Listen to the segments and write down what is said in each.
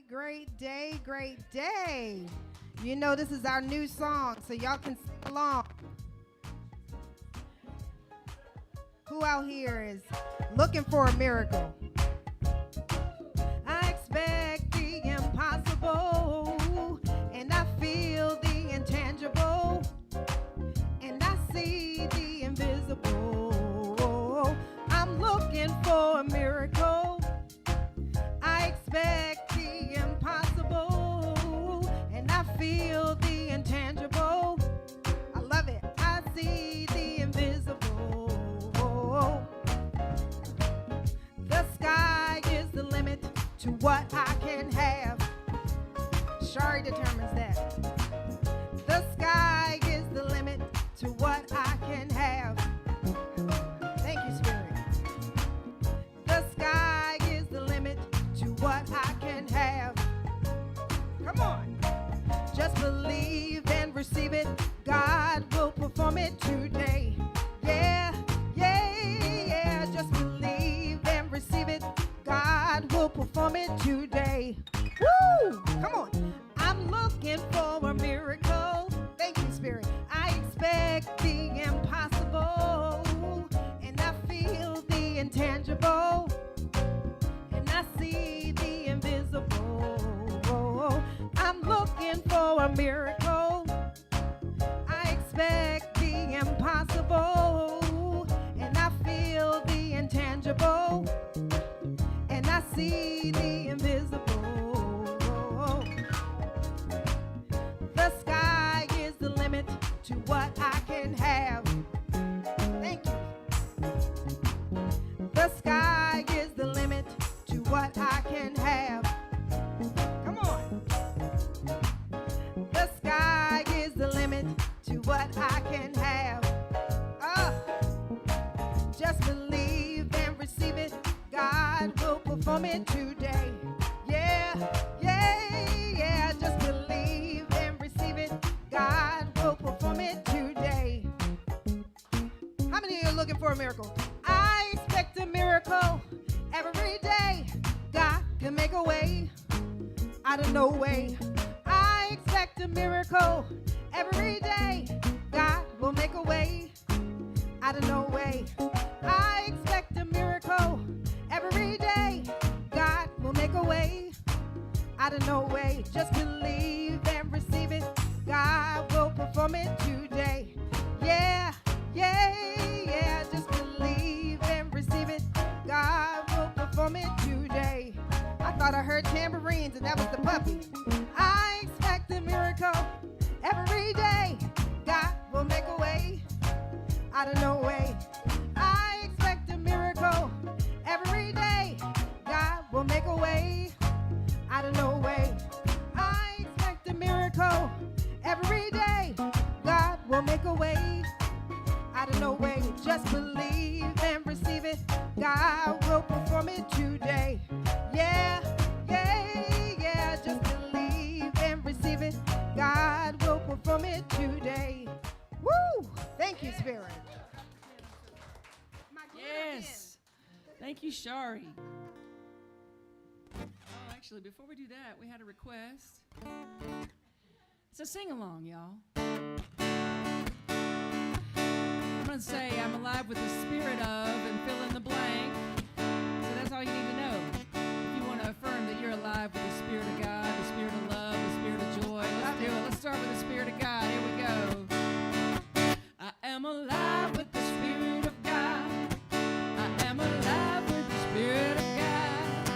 Great day, great day. You know this is our new song, so y'all can sing along. Who out here is looking for a miracle? I expect the impossible, and I feel the intangible, and I see the invisible. I'm looking for a miracle. I expect the impossible, and I feel the intangible. I love it. I see the invisible. The sky is the limit to what I can have. Shari determines that. The sky is the limit to what I can have. Thank you, Spirit. The sky is the limit to what I can have. Come on. Just believe and receive it. God will perform it today. Yeah, yeah, yeah. Just believe and receive it. God will perform it today. Woo! Come on. I'm looking for a miracle. Thank you, Spirit. I expect the impossible, and I feel the intangible, and I see the invisible. I'm looking for a miracle. I expect the impossible, and I feel the intangible, and I see the invisible. The sky is the limit to what I can have. Thank you. The sky is the limit to what I can have. Come on. The sky is the limit to what I can have. Just believe and receive it. God will perform it today. Yeah, yeah, yeah. Just believe and receive it. God will perform it today. How many of you are looking for a miracle? I expect a miracle every day. God can make a way out of no way. I expect a miracle every day. God will make a way out of no way. I expect a miracle every day. God will make a way out of no way. Just believe and receive it. God will perform it today. Yeah, yeah, yeah. Just believe and receive it. God will perform it today. I thought I heard tambourines and that was the puppy. I expect a miracle every day. God will make a way out of no way. I expect a miracle every day. God will make a way out of no way. I expect a miracle every day. God will make a way out of no way. Just believe and receive it. God will perform it today. Yeah, yeah, yeah. Just believe and receive it. God will perform it today. Woo! Thank you, Spirit. Yes. Thank you, Shari. Oh, actually, before we do that, we had a request. It's a sing-along, y'all. I'm going to say I'm alive with the spirit of and fill in the blank. So that's all you need to know. If you want to affirm that you're alive with the Spirit of God, the Spirit of love, the Spirit of joy, let's do it. Let's start with the Spirit of God. Here we go. I am alive with the Spirit of God. I am alive with the Spirit of God.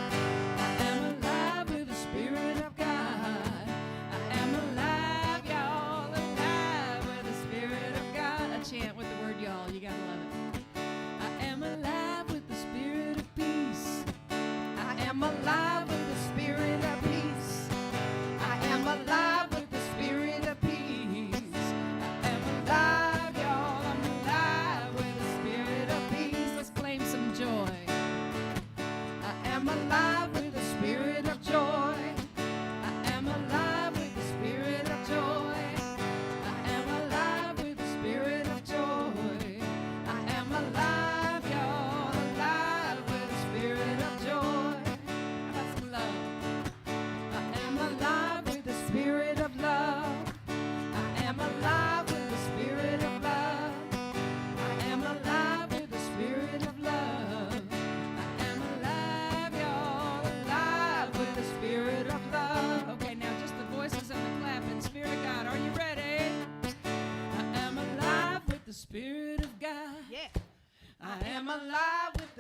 I am alive with the Spirit of God. I am alive, y'all, alive with the Spirit of God. A chant with the word y'all. You gotta love it. I am alive with the Spirit of peace. I am alive with the Spirit of peace.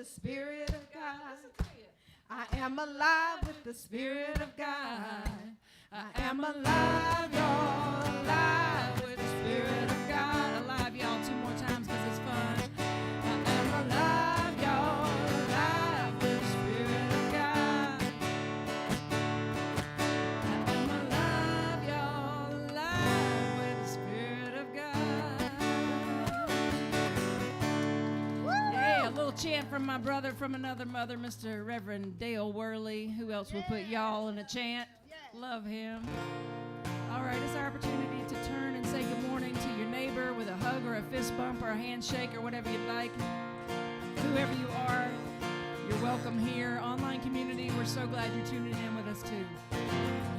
the Spirit of God. I am alive with the Spirit of God. I am alive, y'all, alive with the Spirit of God. Alive, y'all, 2 more times because it's fun. I am alive, y'all, alive with the Spirit of God. I am alive, y'all, alive with the Spirit of God. Hey, a little chant from my brother from another mother, Mr. Reverend Dale Worley. Who else will put y'all in a chant? Love him. All right, it's our opportunity to turn and say good morning to your neighbor with a hug or a fist bump or a handshake or whatever you'd like. Whoever you are, you're welcome here. Online community, we're so glad you're tuning in with us too.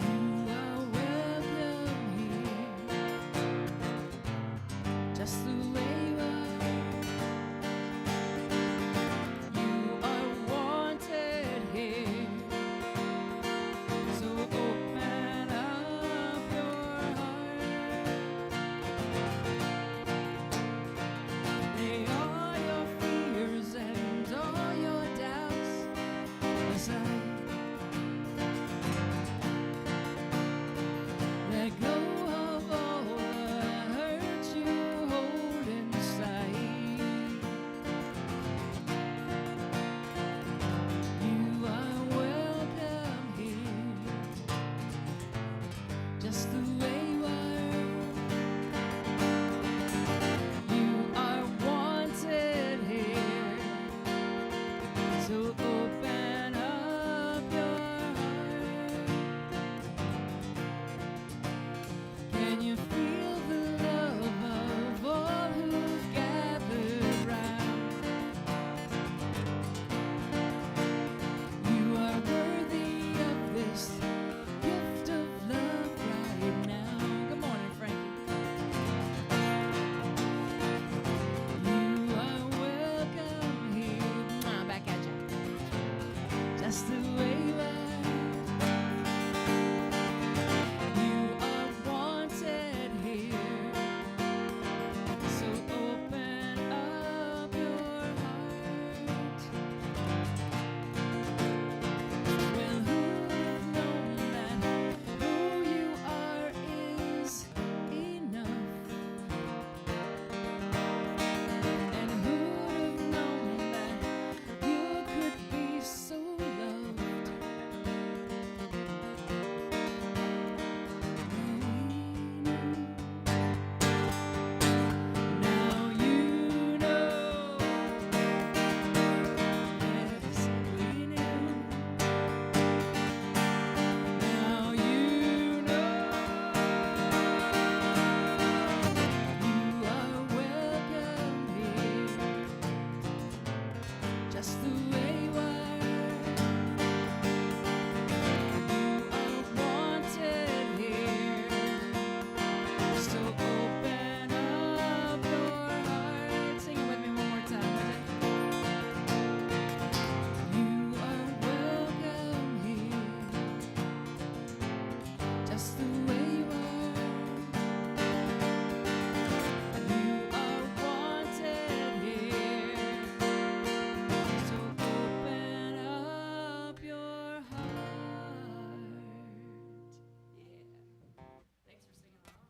You are welcome here, just the way you are. You are wanted here, so open up your heart. Lay all your fears and all your doubts aside. Let go of all the hurt you hold inside. You are welcome here, just the way you are. You are wanted here, so open up your heart. Can you feel the love of all who've gathered round? You are worthy of this gift of love right now. Good morning, Frankie. You are welcome here. Back at you. Just the way you are. You are wanted here, so open up your heart. Well, who would have known that who you are is enough? And who would have known that you could be so loved? Now you know. Yes, we knew. Now you know. You are welcome here, just the way you are. You are wanted here, so open up your heart. Sing it with me one more time. You are welcome here, just the way you are. You are wanted here, so open up your heart. Yeah. Thanks for singing along.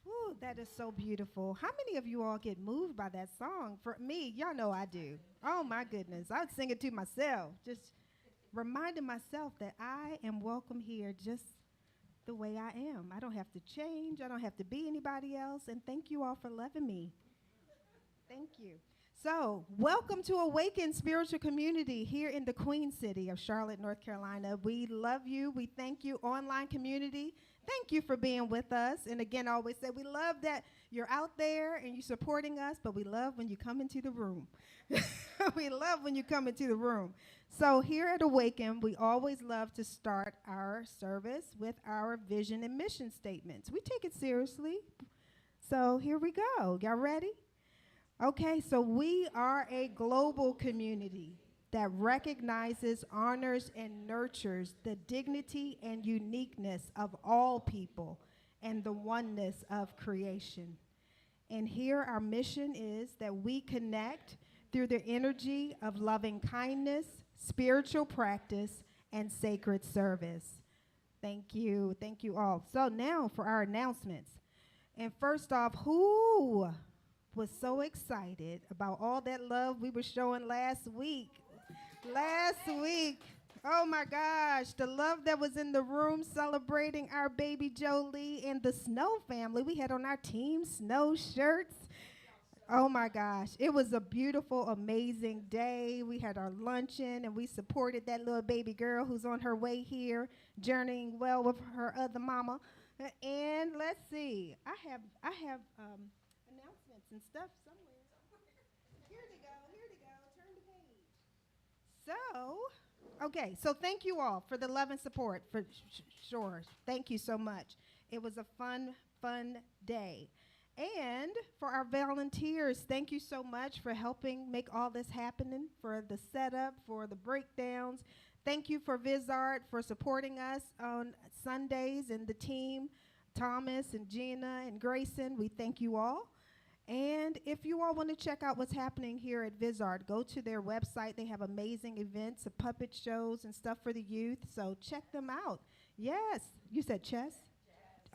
Ooh, that is so beautiful. How many of you all get moved by that song? For me, y'all know I do. Oh my goodness. I would sing it to myself, just reminding myself that I am welcome here just the way I am. I don't have to change. I don't have to be anybody else. And thank you all for loving me. Thank you. So, welcome to Awaken Spiritual Community here in the Queen City of Charlotte, North Carolina. We love you. We thank you, online community. Thank you for being with us. And again, I always say we love that you're out there and you're supporting us, but we love when you come into the room. We love when you come into the room. So here at Awaken, we always love to start our service with our vision and mission statements. We take it seriously. So here we go. Y'all ready? Okay, so we are a global community that recognizes, honors, and nurtures the dignity and uniqueness of all people and the oneness of creation. And here our mission is that we connect through the energy of loving kindness, spiritual practice, and sacred service. Thank you. Thank you all. So now for our announcements. And first off, who was so excited about all that love we were showing last week? Last week. Oh my gosh, the love that was in the room celebrating our baby Jolie and the Snow family. We had on our Team Snow shirts. Oh my gosh, it was a beautiful, amazing day. We had our luncheon and we supported that little baby girl who's on her way here, journeying well with her other mama. And let's see, I have announcements and stuff somewhere. Here they go, here they go. Turn the page. Okay, so thank you all for the love and support, for sure. Thank you so much. It was a fun day. And for our volunteers, thank you so much for helping make all this happening, for the setup, for the breakdowns. Thank you for VizArt for supporting us on Sundays, and the team, Thomas and Gina and Grayson. We thank you all. And if you all want to check out what's happening here at VizArt, go to their website. They have amazing events, puppet shows and stuff for the youth, so check them out. Yes, you said chess? Jazz.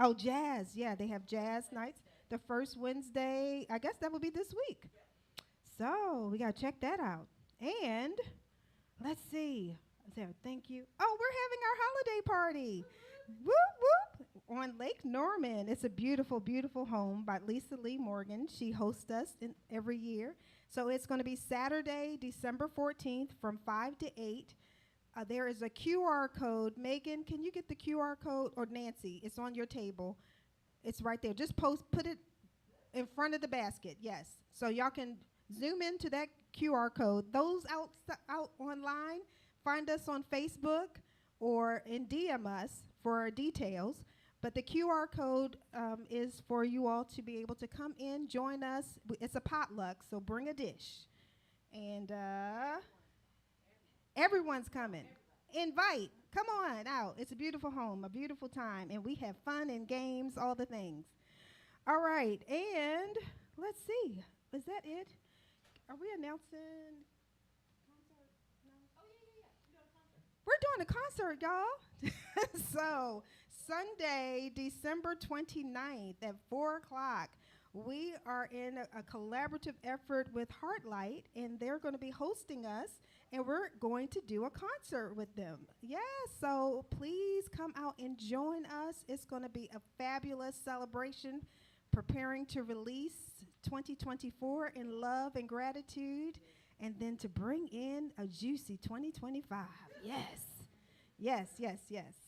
Oh, jazz. Yeah, they have jazz nights. The first Wednesday, I guess that will be this week. So we got to check that out. And let's see. Thank you. Oh, we're having our holiday party. Whoop, whoop. On Lake Norman. It's a beautiful, beautiful home by Lisa Lee Morgan. She hosts us every year. So it's going to be Saturday, December 14th from 5 to 8. There is a QR code. Megan, can you get the QR code? Or Nancy, it's on your table. It's right there. Just put it in front of the basket, yes. So y'all can zoom into that QR code. Those out online, find us on Facebook or in DM us for details. But the QR code is for you all to be able to come in, join us. It's a potluck, so bring a dish. And everyone's coming. Invite. Come on out. It's a beautiful home, a beautiful time, and we have fun and games, all the things. All right, and let's see. Is that it? Are we announcing concert? No? Oh, yeah. We're doing a concert, y'all. So Sunday, December 29th at 4 o'clock, we are in a collaborative effort with Heartlight, and they're going to be hosting us, and we're going to do a concert with them. Yes, so please come out and join us. It's going to be a fabulous celebration, preparing to release 2024 in love and gratitude, and then to bring in a juicy 2025. Yes.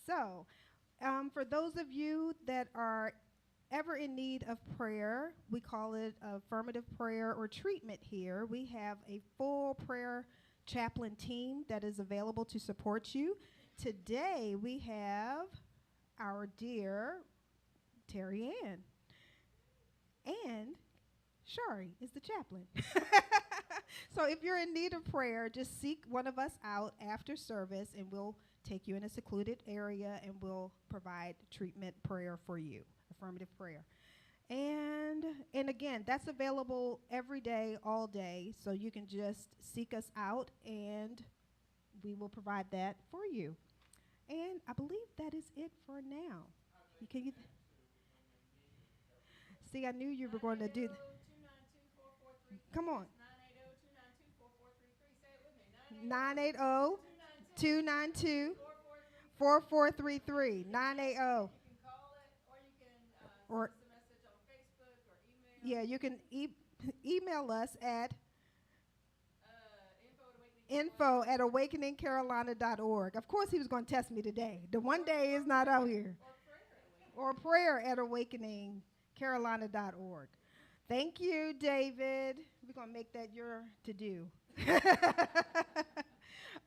So for those of you that are ever in need of prayer, we call it affirmative prayer or treatment here. We have a full prayer chaplain team that is available to support you. Today we have our dear Terry Ann. And Shari is the chaplain. So if you're in need of prayer, just seek one of us out after service, and we'll take you in a secluded area, and we'll provide treatment prayer for you, affirmative prayer. And again, that's available every day, all day, so you can just seek us out, and we will provide that for you. And I believe that is it for now. See, I knew you were going to do. Come on. 980-292-4433. 980-292-4433. 980. You can call it, or you can send us a message on Facebook or email. Yeah, you can email us at info@awakeningcarolina.org. Of course, he was going to test me today. The one day is not out here. Or prayer@awakeningcarolina.org. Thank you, David. We're going to make that your to-do.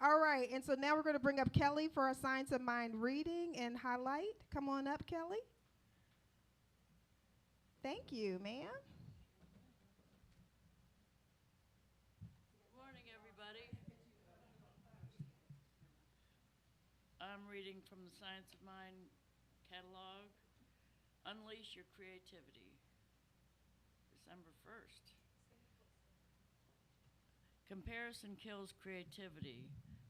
All right, and so now we're going to bring up Kelly for our Science of Mind reading and highlight. Come on up, Kelly. Thank you, ma'am. Good morning, everybody. I'm reading from the Science of Mind catalog, Unleash Your Creativity, December 1st. Comparison kills creativity.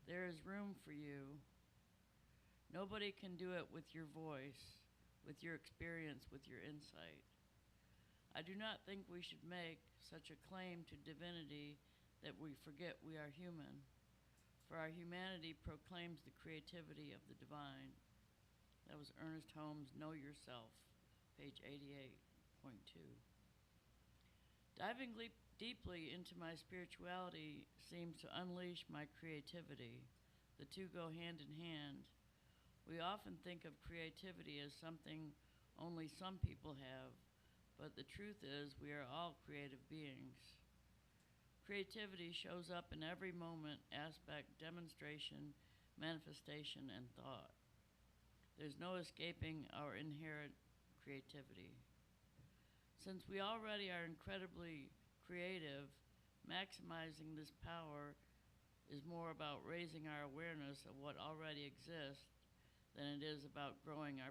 There is room for you. Nobody can do it with your voice, with your experience, with your insight. I do not think we should make such a claim to divinity that we forget we are human, for our humanity proclaims the creativity of the divine. That was Ernest Holmes' Know Yourself, page 88.2. Diving deeply into my spirituality seems to unleash my creativity. The two go hand in hand. We often think of creativity as something only some people have, but the truth is we are all creative beings. Creativity shows up in every moment, aspect, demonstration, manifestation, and thought. There's no escaping our inherent creativity. Since we already are incredibly creative, maximizing this power is more about raising our awareness of what already exists than it is about growth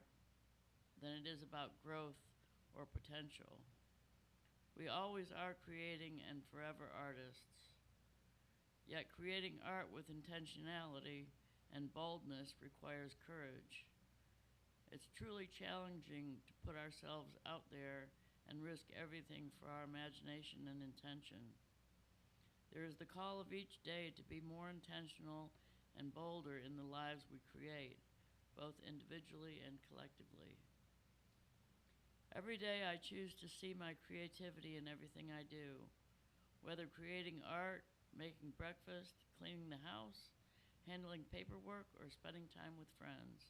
or potential. We always are creating and forever artists. Yet creating art with intentionality and boldness requires courage. It's truly challenging to put ourselves out there and risk everything for our imagination and intention. There is the call of each day to be more intentional and bolder in the lives we create, both individually and collectively. Every day I choose to see my creativity in everything I do, whether creating art, making breakfast, cleaning the house, handling paperwork, or spending time with friends.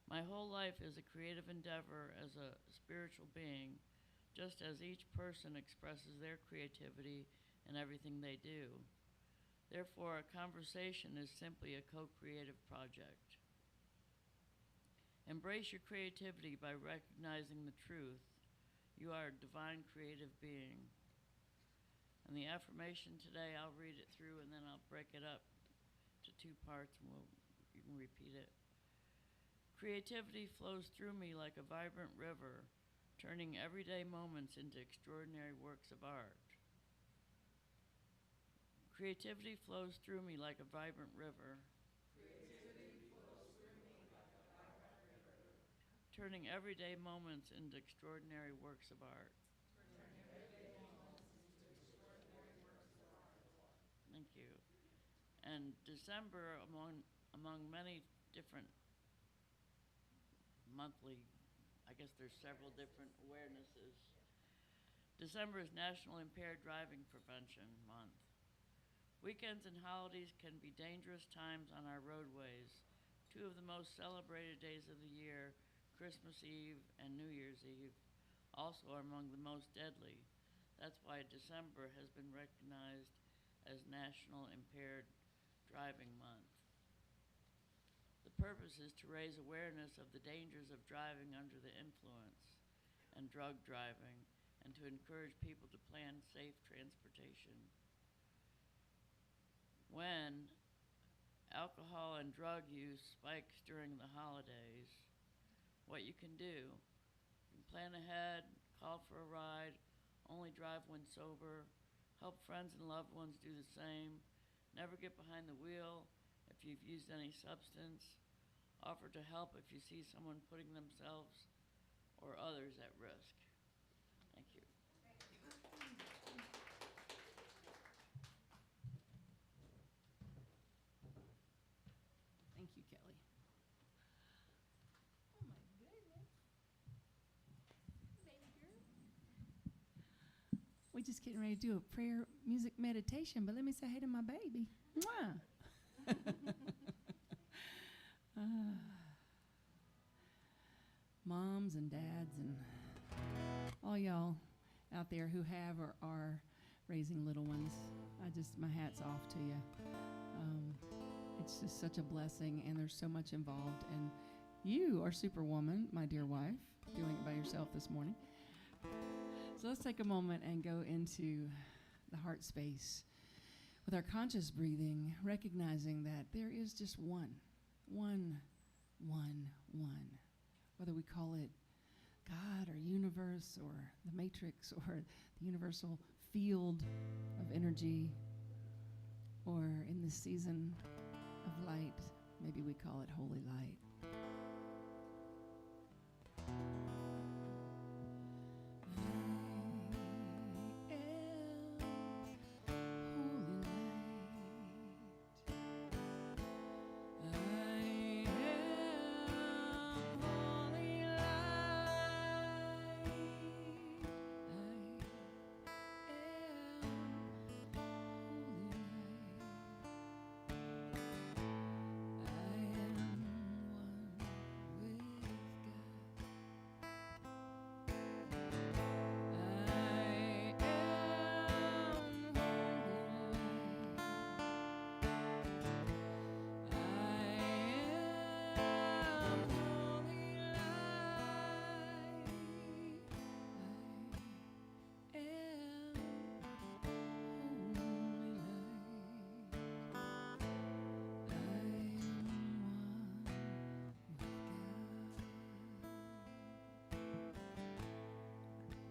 My whole life is a creative endeavor as a spiritual being, just as each person expresses their creativity in everything they do. Therefore, a conversation is simply a co-creative project. Embrace your creativity by recognizing the truth. You are a divine creative being. And the affirmation today, I'll read it through and then I'll break it up to two parts and you can repeat it. Creativity flows through me like a vibrant river, turning everyday moments into extraordinary works of art. Creativity flows through me like a vibrant river, turning everyday moments into extraordinary works of art. Thank you. And December, among many different monthly, I guess there's several different awarenesses. December is National Impaired Driving Prevention Month. Weekends and holidays can be dangerous times on our roadways. Two of the most celebrated days of the year, Christmas Eve and New Year's Eve, also are among the most deadly. That's why December has been recognized as National Impaired Driving Month. The purpose is to raise awareness of the dangers of driving under the influence and drug driving, and to encourage people to plan safe transportation. When alcohol and drug use spikes during the holidays, what you can do, you can plan ahead, call for a ride, only drive when sober, help friends and loved ones do the same, never get behind the wheel if you've used any substance, offer to help if you see someone putting themselves or others at risk. Thank you. Thank you, Kelly. Oh my goodness. Baby girl. We just getting ready to do a prayer music meditation, but let me say hey to my baby. Mwah. Moms and dads and all y'all out there who have or are raising little ones, my hat's off to you. It's just such a blessing, and there's so much involved. And you are Superwoman, my dear wife, doing it by yourself this morning. So let's take a moment and go into the heart space with our conscious breathing, recognizing that there is just one. Whether we call it God or universe or the matrix or the universal field of energy, or in this season of light, maybe we call it holy light.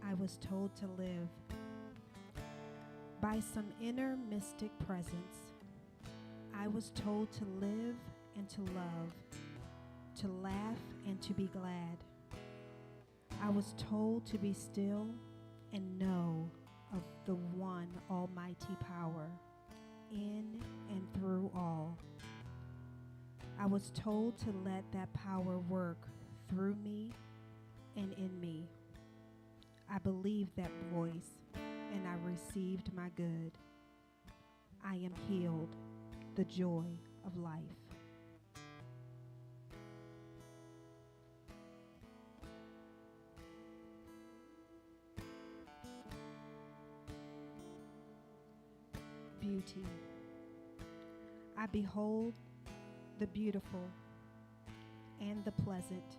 I was told to live by some inner mystic presence. I was told to live and to love, to laugh and to be glad. I was told to be still and know of the one almighty power in and through all. I was told to let that power work through me and in me. I believed that voice, and I received my good. I am healed, the joy of life. Beauty. I behold the beautiful and the pleasant.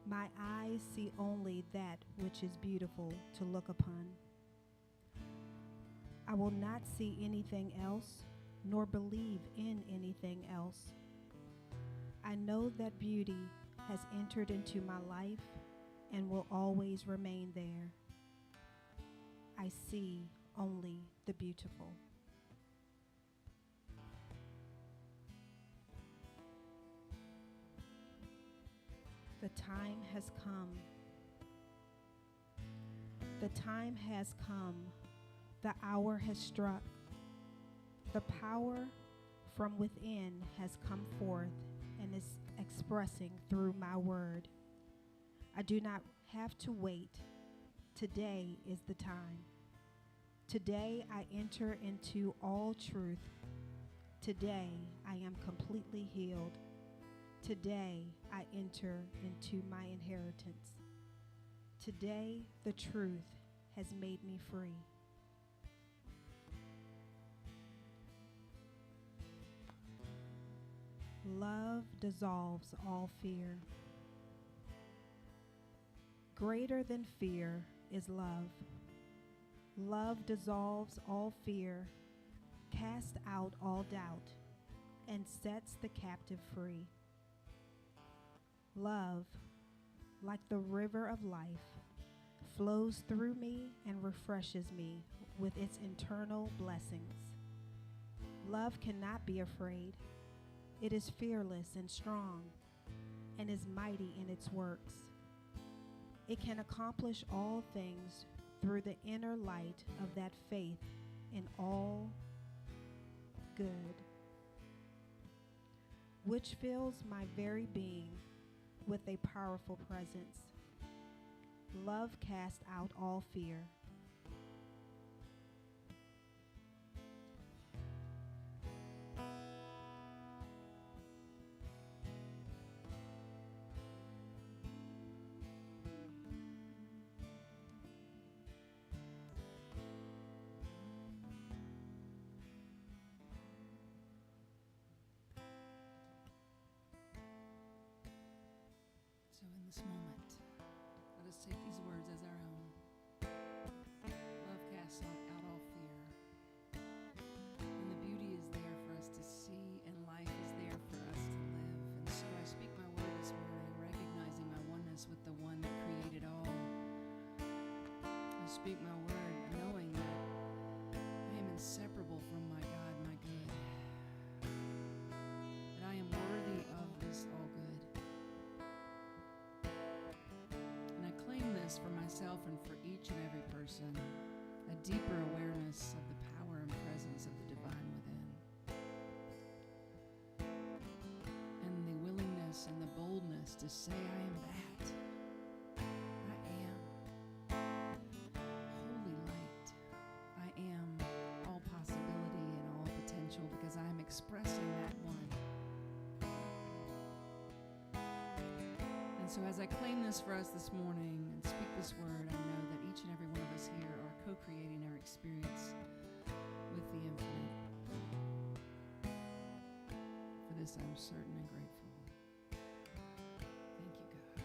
My eyes see only that which is beautiful to look upon. I will not see anything else, nor believe in anything else. I know that beauty has entered into my life and will always remain there. I see only the beautiful. The time has come. The time has come. The hour has struck. The power from within has come forth and is expressing through my word. I do not have to wait. Today is the time. Today I enter into all truth. Today I am completely healed. Today I enter into my inheritance. Today the truth has made me free. Love dissolves all fear. Greater than fear is love. Love dissolves all fear, casts out all doubt, and sets the captive free. Love, like the river of life, flows through me and refreshes me with its internal blessings. Love cannot be afraid. It is fearless and strong and is mighty in its works. It can accomplish all things through the inner light of that faith in all good, which fills my very being with a powerful presence. Love casts out all fear. So in this moment, let us take these words as our own. Love casts out all fear. And the beauty is there for us to see, and life is there for us to live. And so I speak my word this morning, recognizing my oneness with the one that created all. I speak my word knowing that I am inseparable from my myself and for each and every person, a deeper awareness of the power and presence of the divine within. And the willingness and the boldness to say, I am that. I am holy light. I am all possibility and all potential because I am expressing that one. And so as I claim this for us this morning and speak this word, I know that each and every one of us here are co-creating our experience with the infinite. For this I'm certain and grateful. Thank you, God.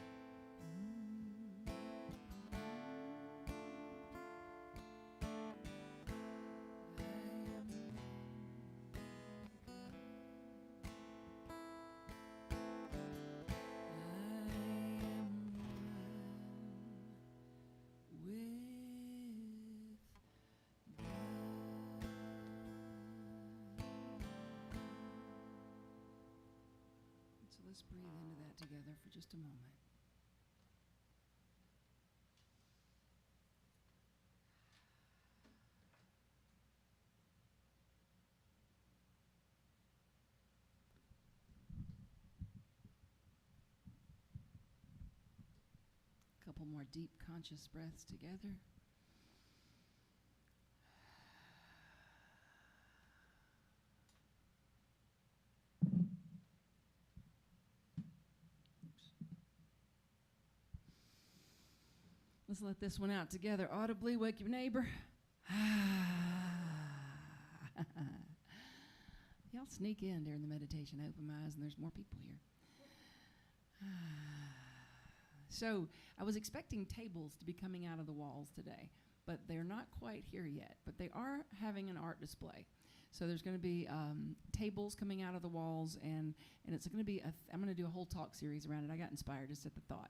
Let's breathe into that together for just a moment. A couple more deep conscious breaths together. Let's let this one out together. Audibly wake your neighbor. Y'all sneak in during the meditation. I open my eyes and there's more people here. So I was expecting tables to be coming out of the walls today, but they're not quite here yet. But they are having an art display. So there's going to be tables coming out of the walls, and it's going to be, I'm going to do a whole talk series around it. I got inspired just at the thought.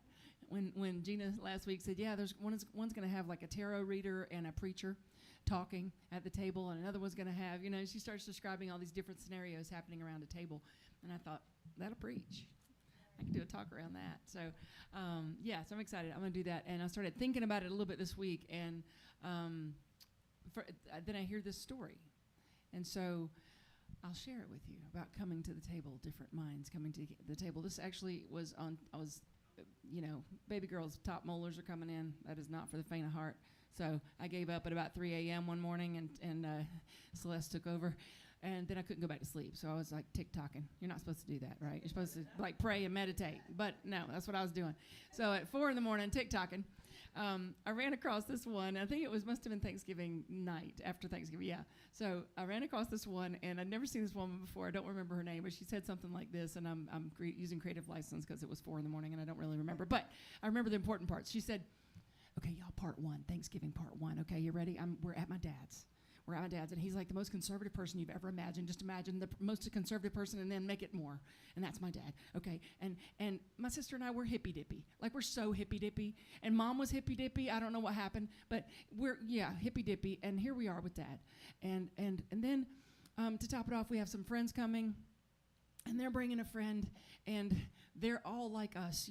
When Gina last week said, yeah, there's one's going to have like a tarot reader and a preacher talking at the table, and another one's going to have, she starts describing all these different scenarios happening around a table. And I thought, that'll preach. I can do a talk around that. So, so I'm excited. I'm going to do that. And I started thinking about it a little bit this week, and then I hear this story. And so I'll share it with you about coming to the table, different minds coming to the table. This actually was baby girl's top molars are coming in. That is not for the faint of heart. So I gave up at about 3 a.m. one morning, and Celeste took over. And then I couldn't go back to sleep. So I was like tick-tocking. You're not supposed to do that, right? You're supposed to like pray and meditate. But no, that's what I was doing. So at 4 a.m, tick-tocking. I ran across this one. I think it must have been Thanksgiving night, after Thanksgiving, yeah. So I ran across this one, and I'd never seen this woman before. I don't remember her name, but she said something like this, and I'm using creative license because it was 4 a.m, and I don't really remember. But I remember the important parts. She said, okay, y'all, part one, Thanksgiving part one. Okay, you ready? We're at my dad's. We're at my dad's, and he's like the most conservative person you've ever imagined. Just imagine the most conservative person and then make it more. And that's my dad, okay? And my sister and I, we're hippy-dippy. Like, we're so hippy-dippy. And Mom was hippy-dippy. I don't know what happened, but we're, hippy-dippy. And here we are with Dad. And then to top it off, we have some friends coming, and they're bringing a friend, and they're all like us.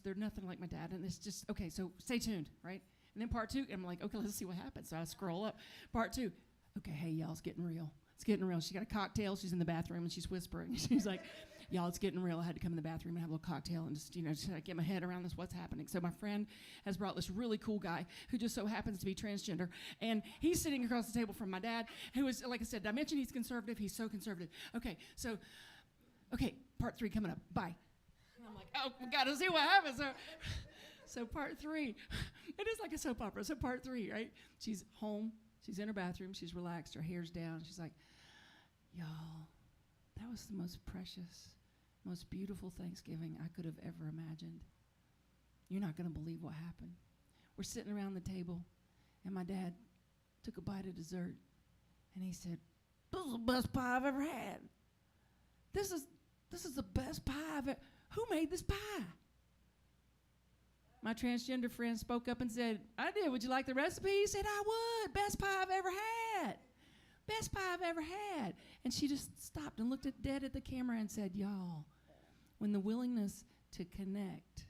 They're nothing like my dad. And it's just, okay, so stay tuned, right? And then part 2, I'm like, okay, let's see what happens. So I scroll up. Part 2. Okay, hey, y'all, it's getting real. It's getting real. She got a cocktail. She's in the bathroom, and she's whispering. She's like, y'all, it's getting real. I had to come in the bathroom and have a little cocktail and just get my head around this, what's happening. So my friend has brought this really cool guy who just so happens to be transgender, and he's sitting across the table from my dad, who is, like I said, did I mention he's conservative? He's so conservative. Okay, part 3 coming up. Bye. And I'm like, oh, we got to see what happens. So part 3, it is like a soap opera. So part 3, right? She's home. She's in her bathroom. She's relaxed. Her hair's down. She's like, y'all, that was the most precious, most beautiful Thanksgiving I could have ever imagined. You're not going to believe what happened. We're sitting around the table, and my dad took a bite of dessert, and he said, this is the best pie I've ever had. This is the best pie I've ever. Who made this pie? My transgender friend spoke up and said, I did. Would you like the recipe? He said, I would. Best pie I've ever had. Best pie I've ever had. And she just stopped and looked dead at the camera and said, y'all, when the willingness to connect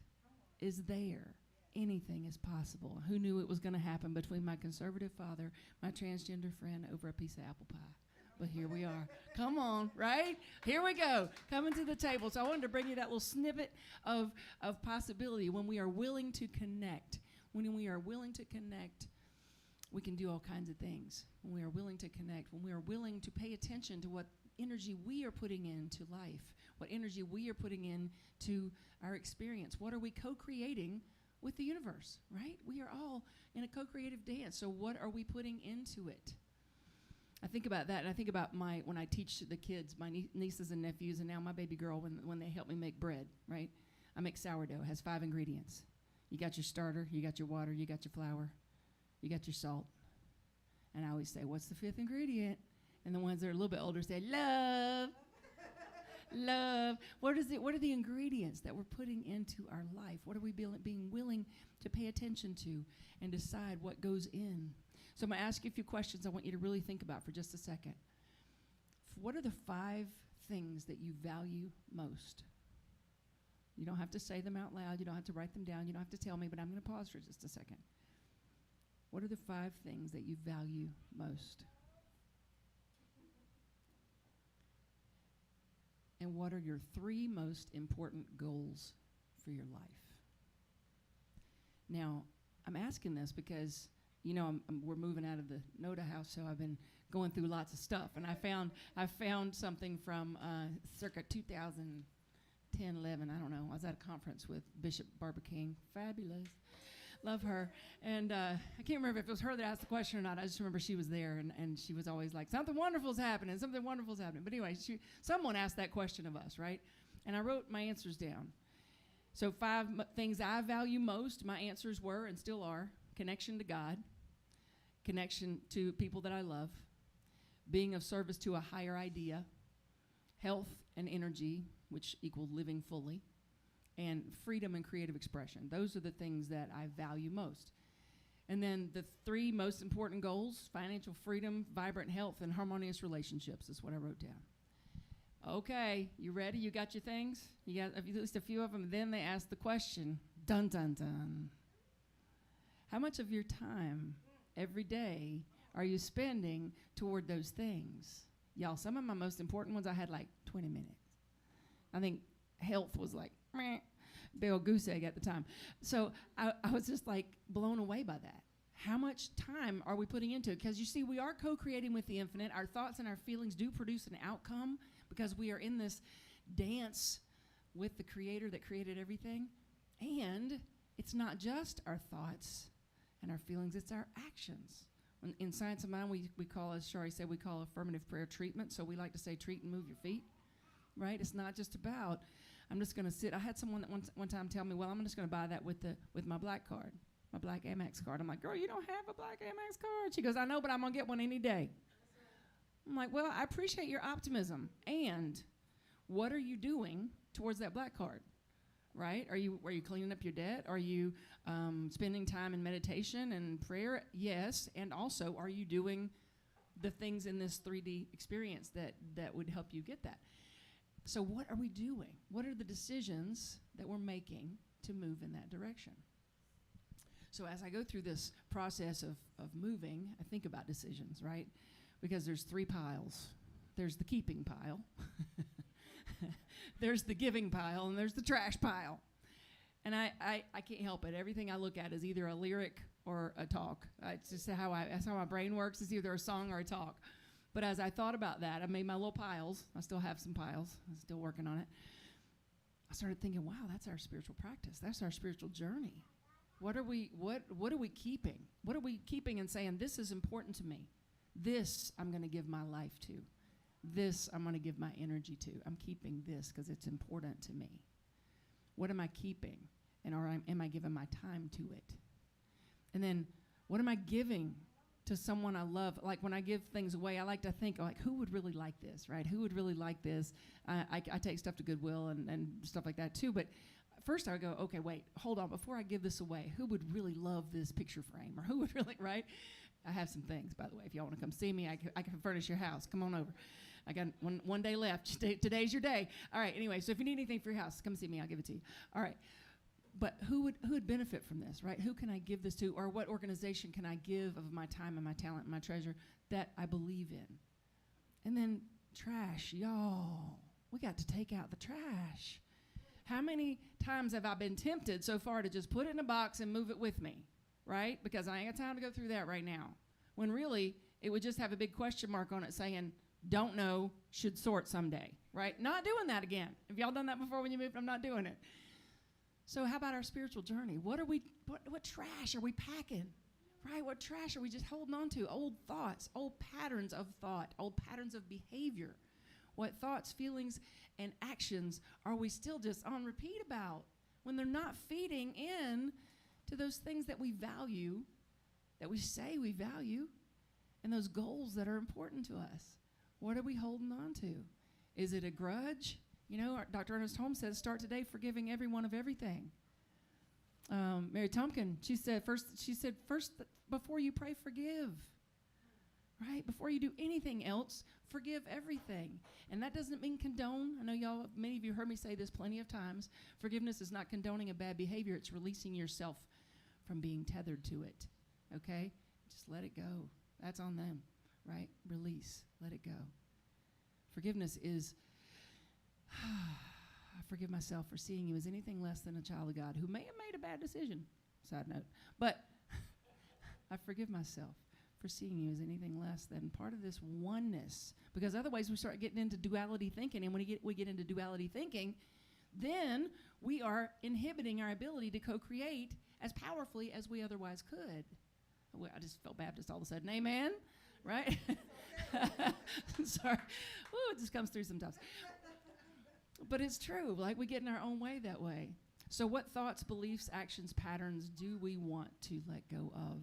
is there anything is possible. Who knew it was going to happen between my conservative father, my transgender friend, over a piece of apple pie? But here we are. Come on, right? Here we go, coming to the table. So I wanted to bring you that little snippet of possibility. When we are willing to connect, when we are willing to connect, we can do all kinds of things. When we are willing to connect, when we are willing to pay attention to what energy we are putting into life, what energy we are putting into our experience. What are we co-creating with the universe, right? We are all in a co-creative dance. So what are we putting into it? I think about that, and I think about when I teach the kids, my nieces and nephews, and now my baby girl, when they help me make bread, right? I make sourdough. It has 5 ingredients. You got your starter, you got your water, you got your flour, you got your salt. And I always say, what's the 5th ingredient? And the ones that are a little bit older say, love. Love. What are the ingredients that we're putting into our life? What are we being willing to pay attention to and decide what goes in? So I'm going to ask you a few questions I want you to really think about for just a second. What are the 5 things that you value most? You don't have to say them out loud. You don't have to write them down. You don't have to tell me, but I'm going to pause for just a second. What are the 5 things that you value most? And what are your 3 most important goals for your life? Now, I'm asking this because, we're moving out of the NODA house, so I've been going through lots of stuff. And I found something from circa 2010, 11, I don't know. I was at a conference with Bishop Barbara King. Fabulous. Love her. And I can't remember if it was her that asked the question or not. I just remember she was there, and she was always like, something wonderful's happening, something wonderful's happening. But anyway, someone asked that question of us, right? And I wrote my answers down. So 5 things I value most, my answers were and still are: connection to God, connection to people that I love, being of service to a higher idea, health and energy, which equal living fully, and freedom and creative expression. Those are the things that I value most. And then the 3 most important goals: financial freedom, vibrant health, and harmonious relationships is what I wrote down. Okay, you ready? You got your things? You got at least a few of them. Then they asked the question, dun, dun, dun. How much of your time every day are you spending toward those things? Y'all, some of my most important ones I had like 20 minutes. I think health was like, meh, big old goose egg at the time. So I was just like blown away by that. How much time are we putting into it? Because you see, we are co-creating with the infinite. Our thoughts and our feelings do produce an outcome because we are in this dance with the creator that created everything. And it's not just our thoughts and our feelings, it's our actions. In Science of Mind, we call, as Shari said, we call affirmative prayer treatment. So we like to say treat and move your feet, right? It's not just about, I'm just going to sit. I had someone that one time tell me, well, I'm just going to buy that with my black card, my black Amex card. I'm like, girl, you don't have a black Amex card. She goes, I know, but I'm going to get one any day. I'm like, well, I appreciate your optimism. And what are you doing towards that black card, right? Are you cleaning up your debt? Are you spending time in meditation and prayer? Yes. And also, are you doing the things in this 3D experience that would help you get that? So what are we doing? What are the decisions that we're making to move in that direction? So as I go through this process of moving, I think about decisions, right? Because there's 3 piles. There's the keeping pile. There's the giving pile, and there's the trash pile. And I can't help it. Everything I look at is either a lyric or a talk. It's just that's how my brain works. It's either a song or a talk. But as I thought about that, I made my little piles. I still have some piles. I'm still working on it. I started thinking, wow, that's our spiritual practice. That's our spiritual journey. What are we keeping? What are we keeping and saying, this is important to me? This I'm going to give my life to. This I'm going to give my energy to. I'm keeping this because it's important to me. What am I keeping? And am I giving my time to it? And then what am I giving to someone I love? Like when I give things away, I like to think, like, who would really like this, right? Who would really like this? I take stuff to Goodwill and stuff like that too. But first I go, okay, wait, hold on. Before I give this away, who would really love this picture frame? Or who would really, right? I have some things, by the way. If y'all want to come see me, I can furnish your house. Come on over. I got one day left. Today's your day. All right, anyway, so if you need anything for your house, come see me. I'll give it to you. All right. But who would benefit from this, right? Who can I give this to, or what organization can I give of my time and my talent and my treasure that I believe in? And then trash, y'all. We got to take out the trash. How many times have I been tempted so far to just put it in a box and move it with me, right? Because I ain't got time to go through that right now. When really, it would just have a big question mark on it saying, don't know, should sort someday, right? Not doing that again. Have y'all done that before when you moved? I'm not doing it. So how about our spiritual journey? What trash are we packing, right? What trash are we just holding on to? Old thoughts, old patterns of thought, old patterns of behavior. What thoughts, feelings, and actions are we still just on repeat about when they're not feeding in to those things that we value, that we say we value, and those goals that are important to us? What are we holding on to? Is it a grudge? You know, Dr. Ernest Holmes says, start today forgiving everyone of everything. Mary Tompkin, she said, first, before you pray, forgive. Right? Before you do anything else, forgive everything. And that doesn't mean condone. I know many of you heard me say this plenty of times. Forgiveness is not condoning a bad behavior. It's releasing yourself from being tethered to it. Okay? Just let it go. That's on them, right? Release. Let it go. Forgiveness is, I forgive myself for seeing you as anything less than a child of God who may have made a bad decision. Side note. But I forgive myself for seeing you as anything less than part of this oneness. Because otherwise we start getting into duality thinking. And when we get into duality thinking, then we are inhibiting our ability to co-create as powerfully as we otherwise could. Well, I just felt Baptist all of a sudden. Amen? Right? Sorry. Ooh, it just comes through sometimes. But it's true. Like, we get in our own way that way. So what thoughts, beliefs, actions, patterns do we want to let go of?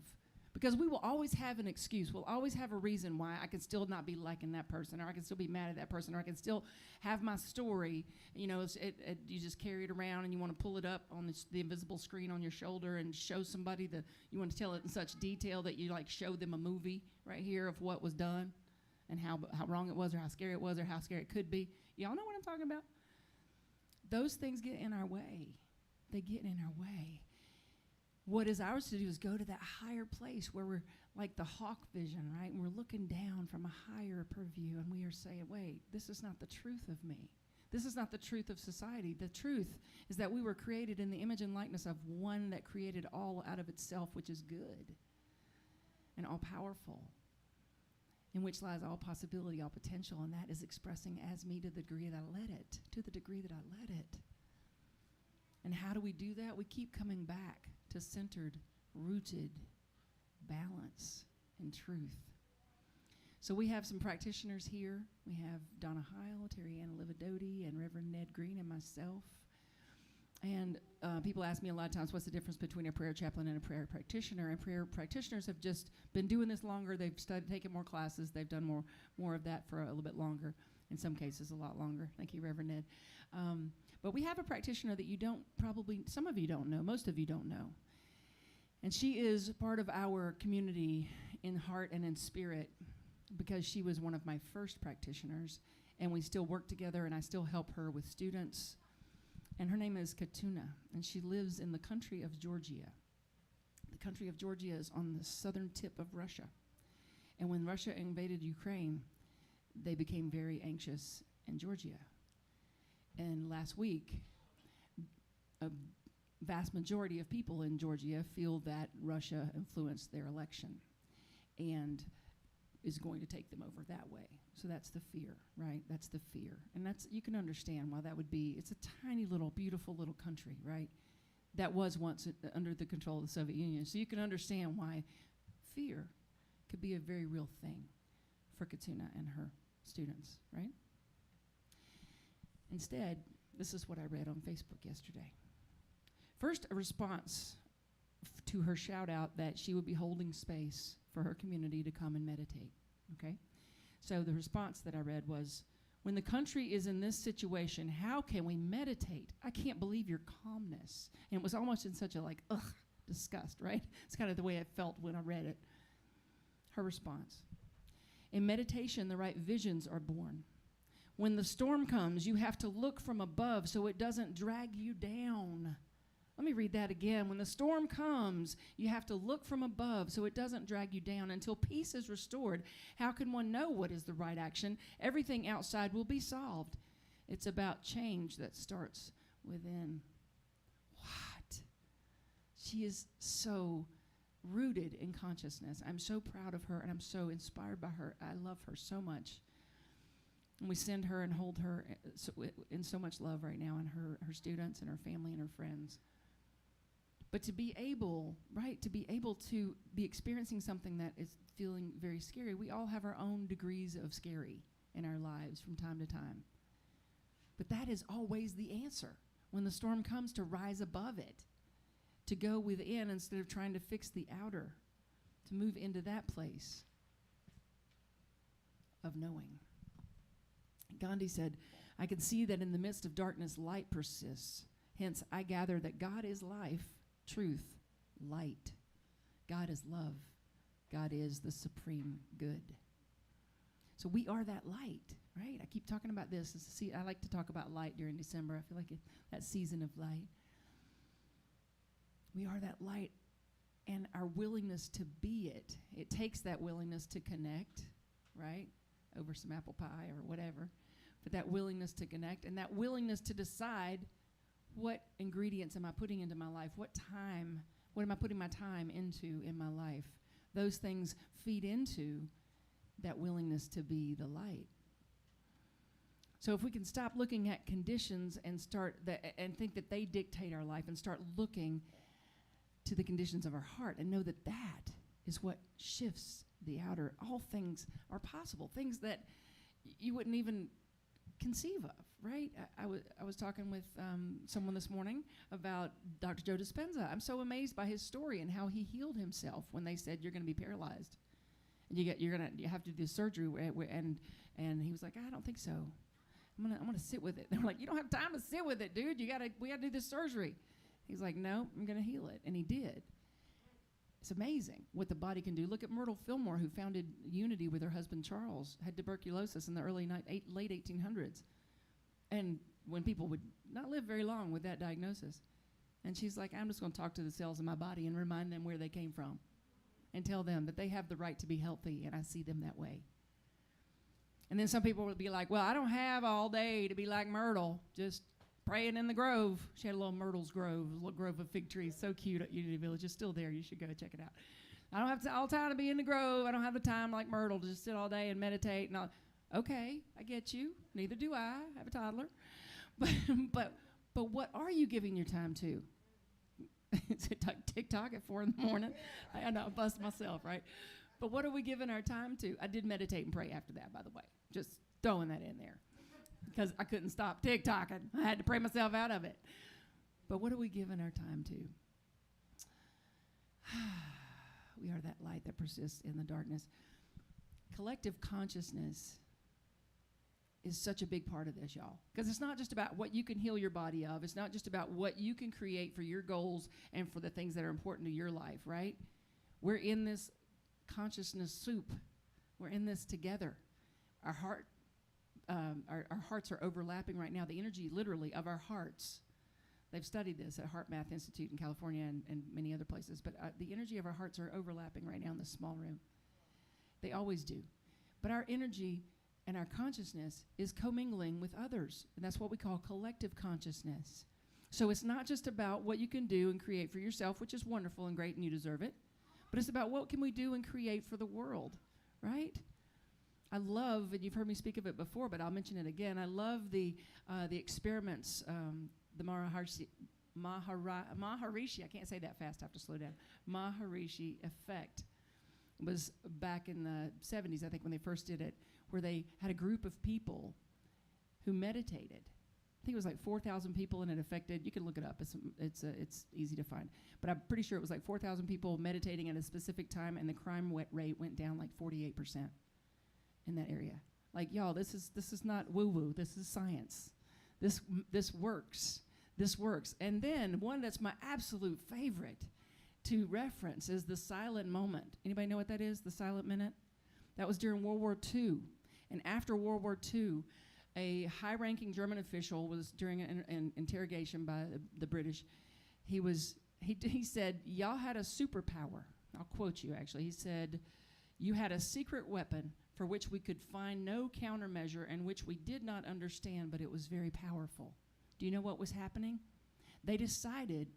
Because we will always have an excuse. We'll always have a reason why I can still not be liking that person, or I can still be mad at that person, or I can still have my story. You know, you just carry it around and you want to pull it up on the invisible screen on your shoulder and show somebody you want to tell it in such detail that you like show them a movie right here of what was done and how wrong it was, or how scary it was, or how scary it could be. Y'all know what I'm talking about? Those things get in our way. They get in our way. What is ours to do is go to that higher place where we're like the hawk vision, right? And we're looking down from a higher purview, and we are saying, wait, this is not the truth of me. This is not the truth of society. The truth is that we were created in the image and likeness of one that created all out of itself, which is good and all powerful, in which lies all possibility, all potential, and that is expressing as me to the degree that I let it, And how do we do that? We keep coming back to centered, rooted balance and truth. So we have some practitioners here. We have Donna Heil, Terry Ann Lividoti, and Reverend Ned Green, and myself. And people ask me a lot of times, what's the difference between a prayer chaplain and a prayer practitioner? And prayer practitioners have just been doing this longer. They've taken more classes. They've done more of that for a little bit longer. In some cases, a lot longer. Thank you, Reverend Ned. But we have a practitioner that some of you don't know, most of you don't know. And she is part of our community in heart and in spirit because she was one of my first practitioners, and we still work together, and I still help her with students. And her name is Katuna, and she lives in the country of Georgia. The country of Georgia is on the southern tip of Russia. And when Russia invaded Ukraine, they became very anxious in Georgia. And last week, a vast majority of people in Georgia feel that Russia influenced their election and is going to take them over that way. So that's the fear, right? That's the fear. And you can understand why that would be. It's a tiny little, beautiful little country, right? That was once under the control of the Soviet Union. So you can understand why fear could be a very real thing for Katuna and her students, right? Instead, this is what I read on Facebook yesterday. First, a response to her shout out that she would be holding space for her community to come and meditate, okay? So the response that I read was, when the country is in this situation, how can we meditate? I can't believe your calmness. And it was almost in such a disgust, right? It's kind of the way I felt when I read it. Her response, in meditation, the right visions are born. When the storm comes, you have to look from above so it doesn't drag you down. Let me read that again. When the storm comes, you have to look from above so it doesn't drag you down. Until peace is restored, how can one know what is the right action? Everything outside will be solved. It's about change that starts within. What? She is so rooted in consciousness. I'm so proud of her, and I'm so inspired by her. I love her so much. And we send her and hold her in so much love right now, and her students and her family and her friends. But to be able, right, to be able to be experiencing something that is feeling very scary, we all have our own degrees of scary in our lives from time to time. But that is always the answer. When the storm comes, to rise above it, to go within instead of trying to fix the outer, to move into that place of knowing. Gandhi said, I can see that in the midst of darkness, light persists. Hence, I gather that God is life, truth, light. God is love. God is the supreme good. So we are that light, right? I keep talking about this. I like to talk about light during December. I feel like that season of light. We are that light, and our willingness to be it. It takes that willingness to connect, right, over some apple pie or whatever. But that willingness to connect and that willingness to decide, what ingredients am I putting into my life? What am I putting my time into in my life? Those things feed into that willingness to be the light. So if we can stop looking at conditions and and think that they dictate our life, and start looking to the conditions of our heart and know that that is what shifts the outer. All things are possible, things that you wouldn't even conceive of, right? I was talking with someone this morning about Dr. Joe Dispenza. I'm so amazed by his story and how he healed himself when they said you're going to be paralyzed and you have to do surgery, and he was like, I don't think so. I'm gonna sit with it. They're like, you don't have time to sit with it, dude. We gotta do this surgery. He's like, no, I'm gonna heal it, and he did. It's amazing what the body can do. Look at Myrtle Fillmore, who founded Unity with her husband Charles, had tuberculosis in the late 1800s. And when people would not live very long with that diagnosis. And she's like, I'm just going to talk to the cells in my body and remind them where they came from and tell them that they have the right to be healthy, and I see them that way. And then some people would be like, well, I don't have all day to be like Myrtle, just praying in the grove. She had a little Myrtle's Grove, a little grove of fig trees, so cute at Unity Village. It's still there. You should go check it out. I don't have all time to be in the grove. I don't have the time like Myrtle to just sit all day and meditate. And okay, I get you. Neither do I. I have a toddler. But what are you giving your time to? TikTok at 4 in the morning. I know, I bust myself, right? But what are we giving our time to? I did meditate and pray after that, by the way. Just throwing that in there. Because I couldn't stop TikToking. I had to pray myself out of it. But what are we giving our time to? We are that light that persists in the darkness. Collective consciousness is such a big part of this, y'all. Because it's not just about what you can heal your body of. It's not just about what you can create for your goals and for the things that are important to your life, right? We're in this consciousness soup. We're in this together. Our hearts are overlapping right now. The energy, literally, of our hearts. They've studied this at Heart Math Institute in California and many other places. But the energy of our hearts are overlapping right now in this small room. They always do. But our energy and our consciousness is commingling with others. And that's what we call collective consciousness. So it's not just about what you can do and create for yourself, which is wonderful and great and you deserve it. But it's about what can we do and create for the world, right? I love, and you've heard me speak of it before, but I'll mention it again. I love the experiments, the Maharishi, I can't say that fast, I have to slow down. Maharishi effect was back in the 70s, I think, when they first did it, where they had a group of people who meditated. I think it was like 4,000 people, and it affected, you can look it up, it's easy to find. But I'm pretty sure it was like 4,000 people meditating at a specific time, and the crime rate went down like 48% in that area. Like, y'all, this is not woo-woo, this is science. This works. This works. And then one that's my absolute favorite to reference is the silent moment. Anybody know what that is, the silent minute? That was during World War II. And after World War II, a high-ranking German official was during an interrogation by the British. he said, y'all had a superpower. I'll quote you, actually. He said, you had a secret weapon for which we could find no countermeasure and which we did not understand, but it was very powerful. Do you know what was happening? They decided,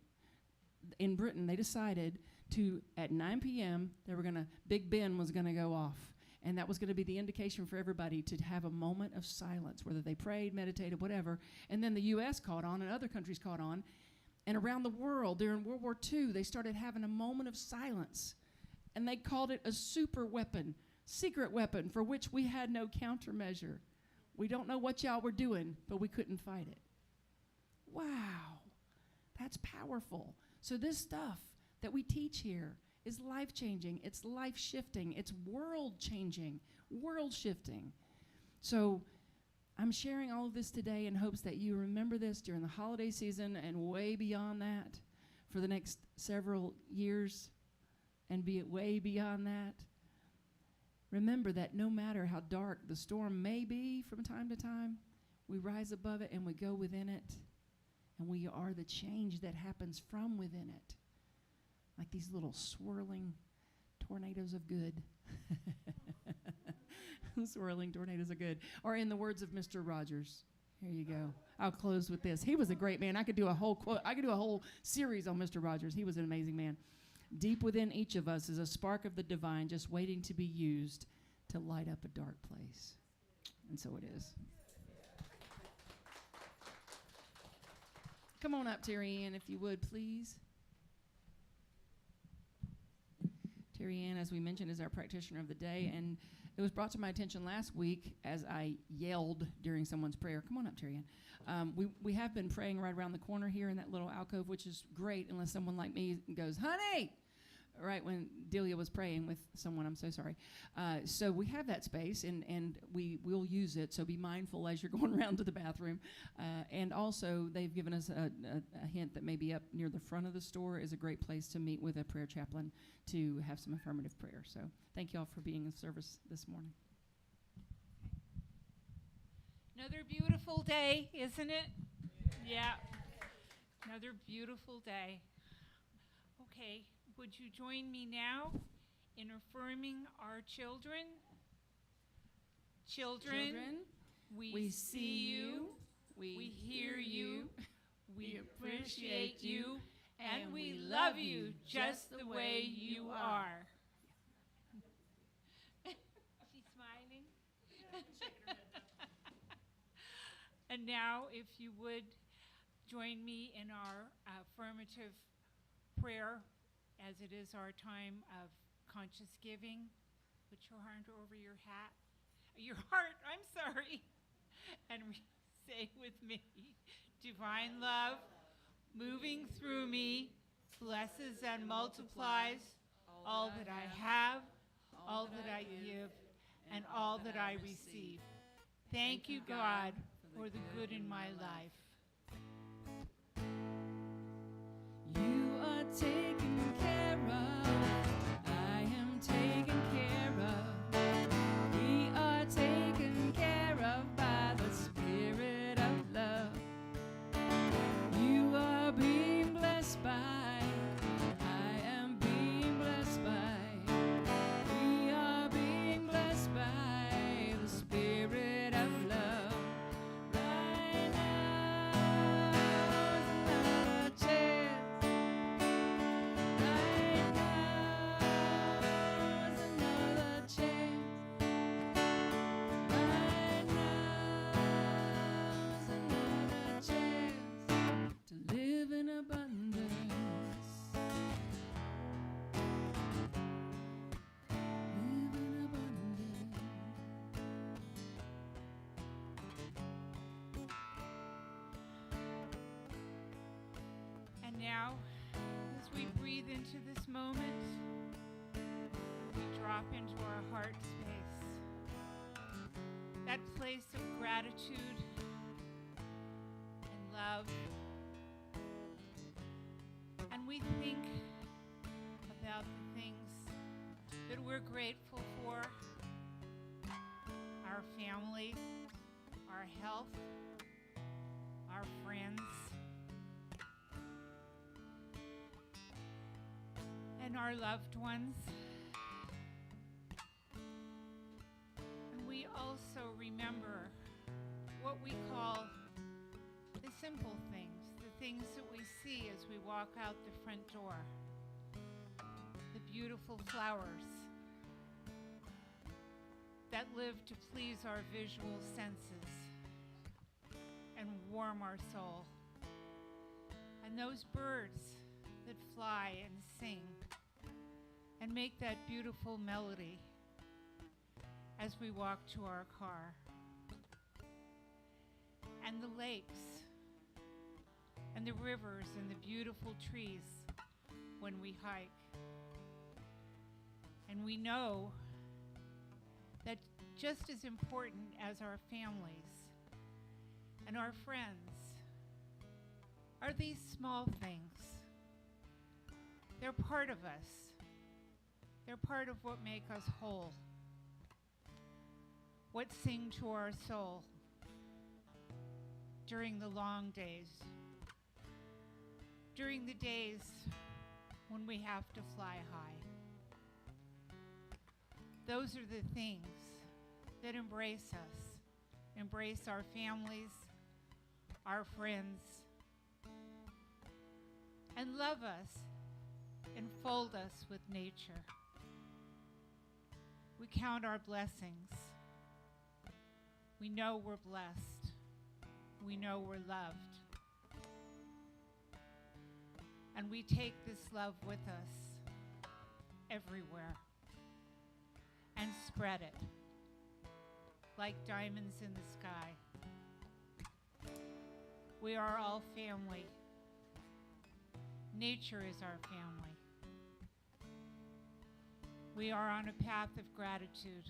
in Britain, to, at 9 p.m., Big Ben was going to go off. And that was going to be the indication for everybody to have a moment of silence, whether they prayed, meditated, whatever. And then the U.S. caught on and other countries caught on. And around the world, during World War II, they started having a moment of silence. And they called it a super weapon, secret weapon, for which we had no countermeasure. We don't know what y'all were doing, but we couldn't fight it. Wow, that's powerful. So this stuff that we teach here is life-changing, it's life-shifting, it's world-changing, world-shifting. So I'm sharing all of this today in hopes that you remember this during the holiday season and way beyond that for the next several years and be way beyond that. Remember that no matter how dark the storm may be from time to time, we rise above it and we go within it, and we are the change that happens from within it. Like these little swirling tornadoes of good. Swirling tornadoes of good. Or in the words of Mr. Rogers. Here you go. I'll close with this. He was a great man. I could do a whole series on Mr. Rogers. He was an amazing man. Deep within each of us is a spark of the divine just waiting to be used to light up a dark place. And so it is. Come on up, Terry Ann, if you would, please. Terry Ann, as we mentioned, is our practitioner of the day, and it was brought to my attention last week as I yelled during someone's prayer. Come on up, Terry Ann. We have been praying right around the corner here in that little alcove, which is great unless someone like me goes, honey, right when Delia was praying with someone. I'm so sorry. So we have that space, and we will use it, so be mindful as you're going around to the bathroom. And also, they've given us a hint that maybe up near the front of the store is a great place to meet with a prayer chaplain to have some affirmative prayer. So thank you all for being in service this morning. Another beautiful day, isn't it? Yeah. Another beautiful day. Okay, would you join me now in affirming our children? Children, we see you, we hear you, we appreciate you, and we love you just the way you are. She's smiling. And now, if you would join me in our affirmative prayer, as it is our time of conscious giving. Put your hand over your heart, I'm sorry, and say with me, divine love, moving through me, blesses and multiplies all that I have, all that I give, and all that I receive. Thank you, God, for the good in my life. You are taken care of. I am taken care of. We are taken care of by the Spirit of love. You are being blessed by. I am being blessed by. We are being blessed by the Spirit of love. Right now is another chance. Right now is another chance. Right now is another chance to live in abundance. Live in abundance. And now, as we breathe into this moment, we drop into our heart space. That place of gratitude and love. And we think about the things that we're grateful for. Our family, our health, our friends. and our loved ones. And we also remember what we call the simple things, the things that we see as we walk out the front door. The beautiful flowers that live to please our visual senses and warm our soul. And those birds that fly and sing and make that beautiful melody as we walk to our car. And the lakes and the rivers and the beautiful trees when we hike. And we know that just as important as our families and our friends are these small things. They're part of us. They're part of what make us whole, what sing to our soul during the long days, during the days when we have to fly high. Those are the things that embrace us, embrace our families, our friends, and love us and fold us with nature. We count our blessings. We know we're blessed. We know we're loved. And we take this love with us everywhere and spread it like diamonds in the sky. We are all family. Nature is our family. We are on a path of gratitude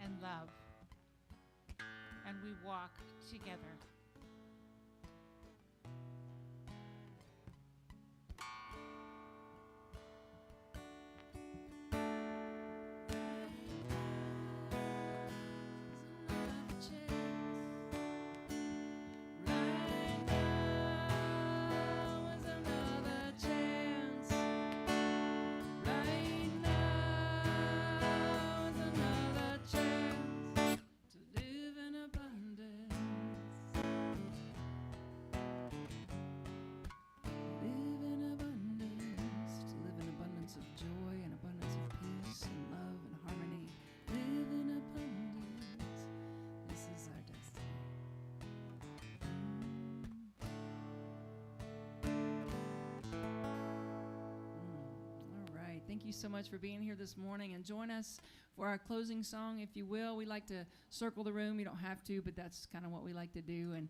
and love, and we walk together. Thank you so much for being here this morning, and join us for our closing song, if you will. We like to circle the room. You don't have to, but that's kind of what we like to do, and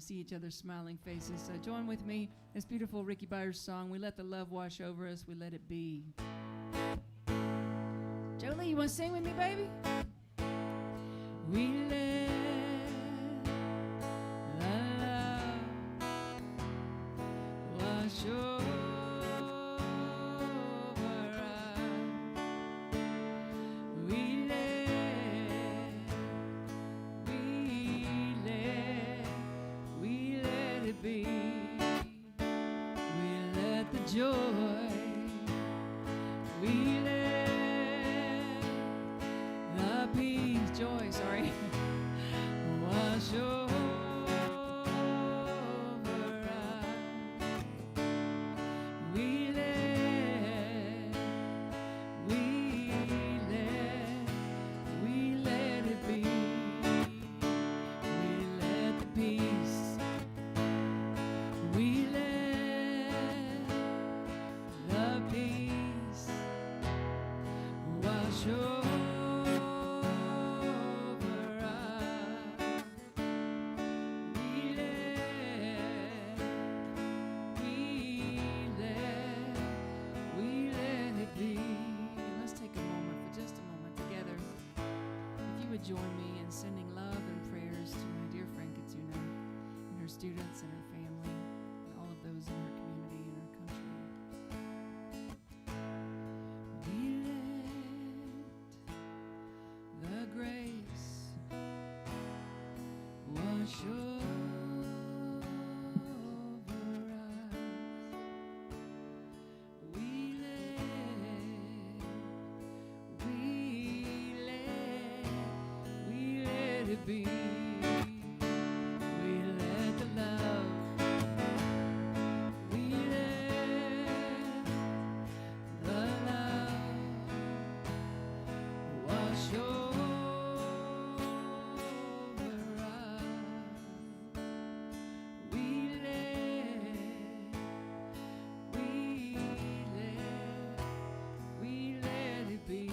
see each other's smiling faces. So join with me. This beautiful Ricky Byers song, We Let the Love Wash Over Us, We Let It Be. Jolie, you want to sing with me, baby? We let the love wash over. Joy, we let the peace, joy, sorry, wash over us. We let it be. We let the peace, we let wash over us. We let it be. Let's take a moment, for just a moment together. If you would join me in sending love and prayers to my dear friend Katsuna and her students and her family and all of those in her community and our country. The grace wash over us. We let it be. We let the love, we let the love wash over us. We let it be.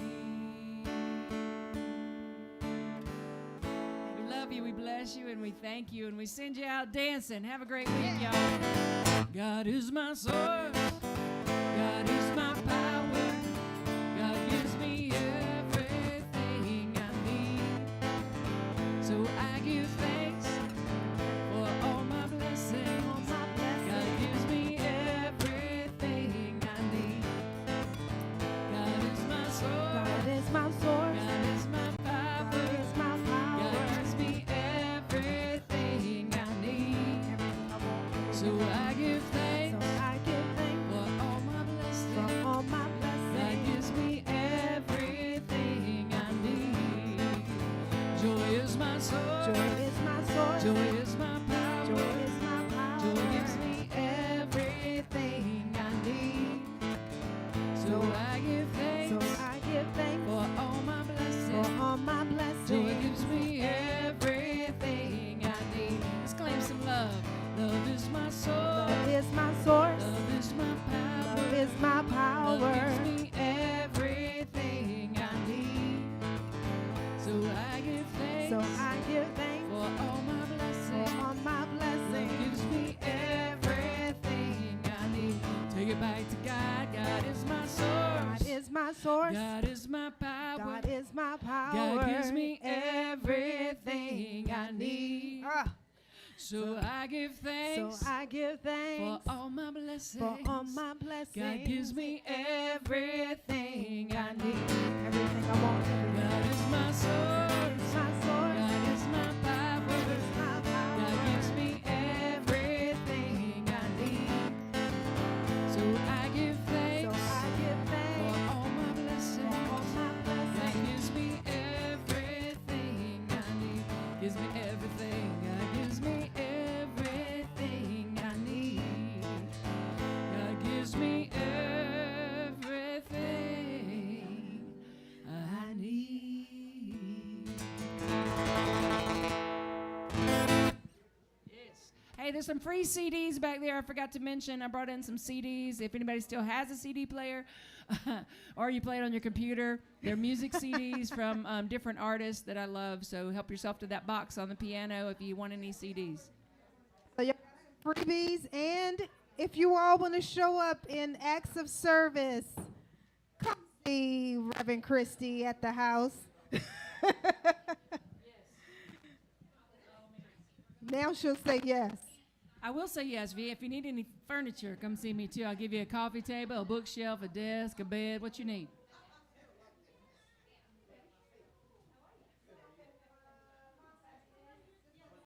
We love you, we bless you, and we thank you, and we send you out dancing. Have a great week, y'all. God is my source. God is my power. God gives me everything I need. So I give thanks for all my blessings. God gives me everything I need. God is my source. God is my source. God is my power. God is my power. God gives me everything I need. So I give thanks So I give thanks for all my blessings. for all my God blessings. gives me everything I need. Joy is my source. Joy is my source. Joy is my power. Joy is my power. Joy gives me everything I need. So I give thanks So I give thanks for all my blessings. for all my Joy blessings. gives me everything I need. Let's claim some love. Love is my source. Love is my source. Love is my power. Love is my Love power. gives me everything I need. So I give thanks So I give thanks for all my for blessings. all my Love blessings. gives me everything I need. Take it back to God. God is my source. God is my source. God is my power. God is my power. God gives me everything I need. Ah, So I give so thanks I give for thanks all my blessings. for all my blessings. God gives me everything I need. everything I want. God is my source. My source. God is my power. is my power. God gives me everything I need. So I give So thanks I give for thanks all my for blessings. all my God blessings. gives me everything I need. Gives me everything. God gives me everything I need. God gives me everything I need. Yes. Hey, there's some free CDs back there. I forgot to mention. I brought in some CDs. If anybody still has a CD player, or you play it on your computer, they're music CDs from different artists that I love. So help yourself to that box on the piano if you want any CDs. So you freebies, and if you all want to show up in acts of service, come see Reverend Christie at the house. Now she'll say yes. I will say yes, V. If you need any furniture, come see me too. I'll give you a coffee table, a bookshelf, a desk, a bed, what you need.